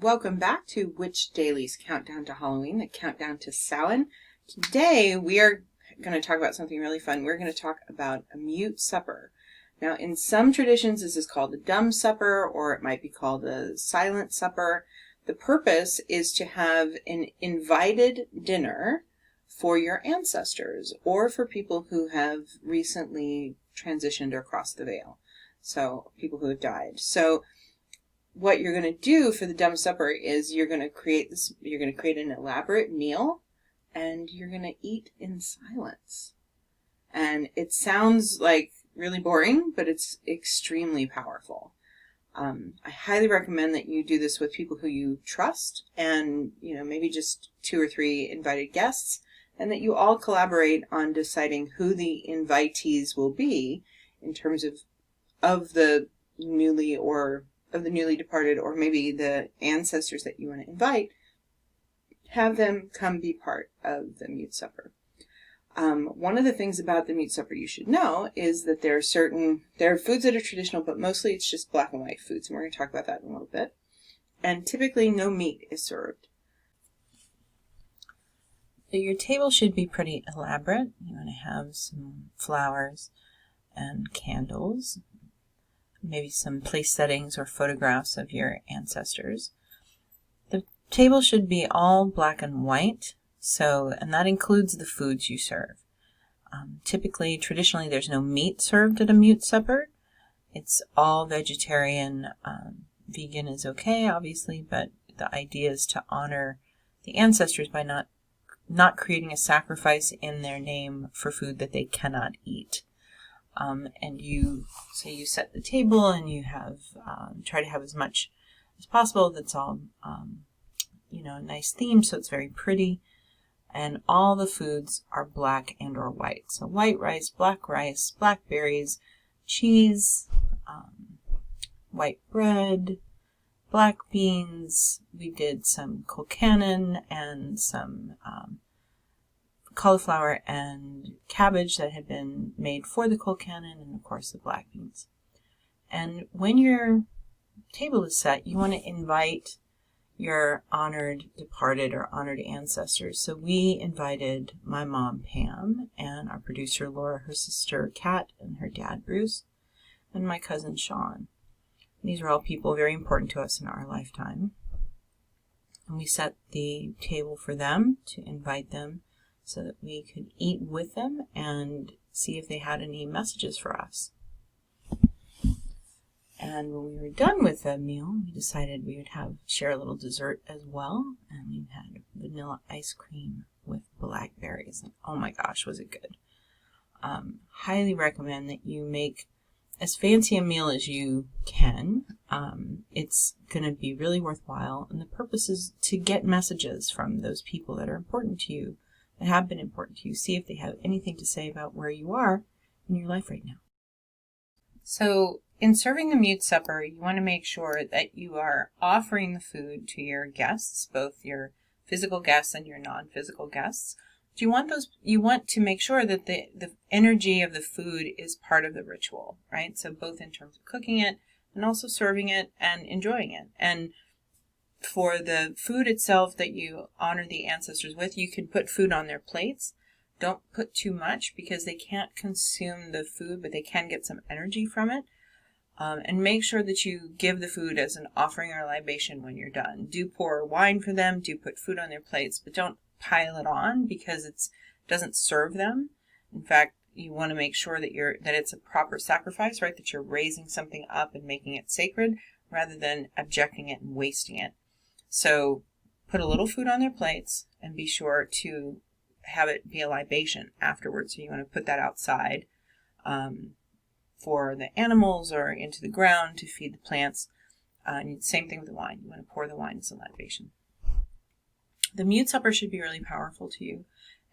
welcome back to Witch Daily's Countdown to Halloween, the countdown to Samhain. Today we are going to talk about something really fun. We're going to talk about a mute supper. Now, in some traditions, this is called a dumb supper, or it might be called a silent supper. The purpose is to have an invited dinner for your ancestors, or for people who have recently transitioned or crossed the veil. So, people who have died. So, what you're going to do for the dumb supper is you're going to create an elaborate meal, and you're going to eat in silence. And it sounds like really boring, but it's extremely powerful. I highly recommend that you do this with people who you trust, and maybe just 2 or 3 invited guests, and that you all collaborate on deciding who the invitees will be in terms of the newly departed, or maybe the ancestors that you want to invite. Have them come be part of the mute supper. One of the things about the mute supper you should know is that there are foods that are traditional, but mostly it's just black and white foods, and we're going to talk about that in a little bit. And typically no meat is served. So your table should be pretty elaborate. You want to have some flowers and candles, maybe some place settings or photographs of your ancestors. The table should be all black and white, and that includes the foods you serve. Traditionally, there's no meat served at a mute supper. It's all vegetarian. Vegan is okay, obviously, but the idea is to honor the ancestors by not creating a sacrifice in their name for food that they cannot eat. And you set the table, and you have try to have as much as possible that's all a nice theme, so it's very pretty. And all the foods are black and or white. So white rice, blackberries, cheese, white bread, black beans. We did some colcannon and some cauliflower and cabbage that had been made for the colcannon, and of course the black beans. And when your table is set, you want to invite your honored departed or honored ancestors. So we invited my mom, Pam, and our producer, Laura, her sister, Kat, and her dad, Bruce, and my cousin, Sean. These are all people very important to us in our lifetime. And we set the table for them to invite them so that we could eat with them and see if they had any messages for us. And when we were done with the meal, we decided we would share a little dessert as well. And we had vanilla ice cream with blackberries. And oh my gosh, was it good. Highly recommend that you make as fancy a meal as you can. It's going to be really worthwhile. And the purpose is to get messages from those people that are important to you, that have been important to you. See if they have anything to say about where you are in your life right now. So, in serving the mute supper, you want to make sure that you are offering the food to your guests, both your physical guests and your non-physical guests. You want to make sure that the energy of the food is part of the ritual, right? So both in terms of cooking it and also serving it and enjoying it. And for the food itself that you honor the ancestors with, you can put food on their plates. Don't put too much because they can't consume the food, but they can get some energy from it. And make sure that you give the food as an offering or libation when you're done. Do pour wine for them, do put food on their plates, but don't pile it on because it doesn't serve them. In fact, you want to make sure that it's a proper sacrifice, right? That you're raising something up and making it sacred rather than abjecting it and wasting it. So put a little food on their plates and be sure to have it be a libation afterwards. So you want to put that outside for the animals or into the ground to feed the plants. Same thing with the wine. You want to pour the wine as a libation. The mute supper should be really powerful to you,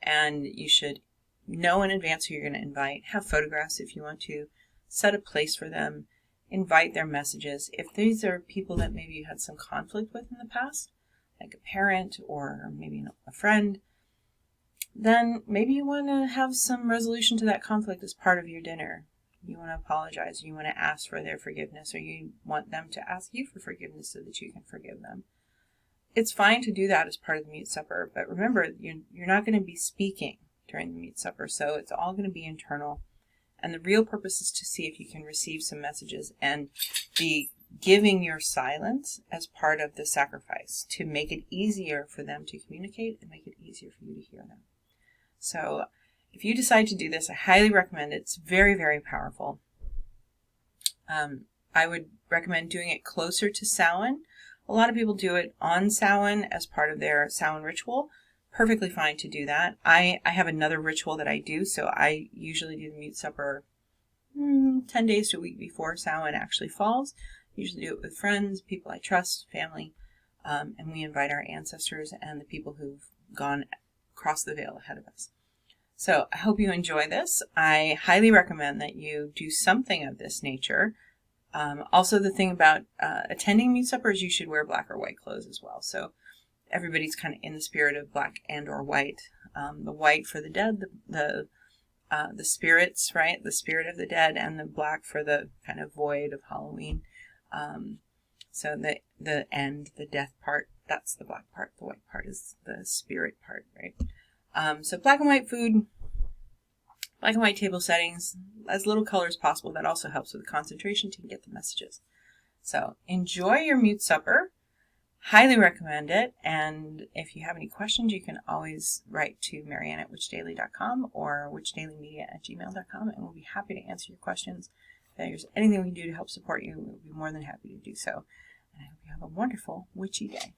and you should know in advance who you're going to invite. Have photographs if you want to. Set a place for them. Invite their messages. If these are people that maybe you had some conflict with in the past, like a parent or maybe a friend, then maybe you want to have some resolution to that conflict as part of your dinner. You want to apologize, you want to ask for their forgiveness, or you want them to ask you for forgiveness so that you can forgive them. it's fine to do that as part of the mute supper, but remember, you're not going to be speaking during the mute supper, so it's all going to be internal. And the real purpose is to see if you can receive some messages and be giving your silence as part of the sacrifice to make it easier for them to communicate and make it easier for you to hear them. So if you decide to do this, I highly recommend it. It's very, very powerful. I would recommend doing it closer to Samhain. A lot of people do it on Samhain as part of their Samhain ritual. Perfectly fine to do that. I have another ritual that I do, so I usually do the mute supper 10 days to a week before Samhain actually falls. Usually do it with friends, people I trust, family, and we invite our ancestors and the people who've gone across the veil ahead of us. So I hope you enjoy this. I highly recommend that you do something of this nature. Also, the thing about attending mute supper is you should wear black or white clothes as well. So everybody's kind of in the spirit of black and or white. The white for the dead, the spirits, right? The spirit of the dead, and the black for the kind of void of Halloween. So the end, the death part, that's the black part. The white part is the spirit part, right? So black and white food, black and white table settings, as little color as possible. That also helps with concentration to get the messages. So enjoy your mute supper. Highly recommend it. And if you have any questions, you can always write to Marianne@witchdaily.com or witchdailymedia@gmail.com, and we'll be happy to answer your questions. If there's anything we can do to help support you, we'll be more than happy to do so. And I hope you have a wonderful witchy day.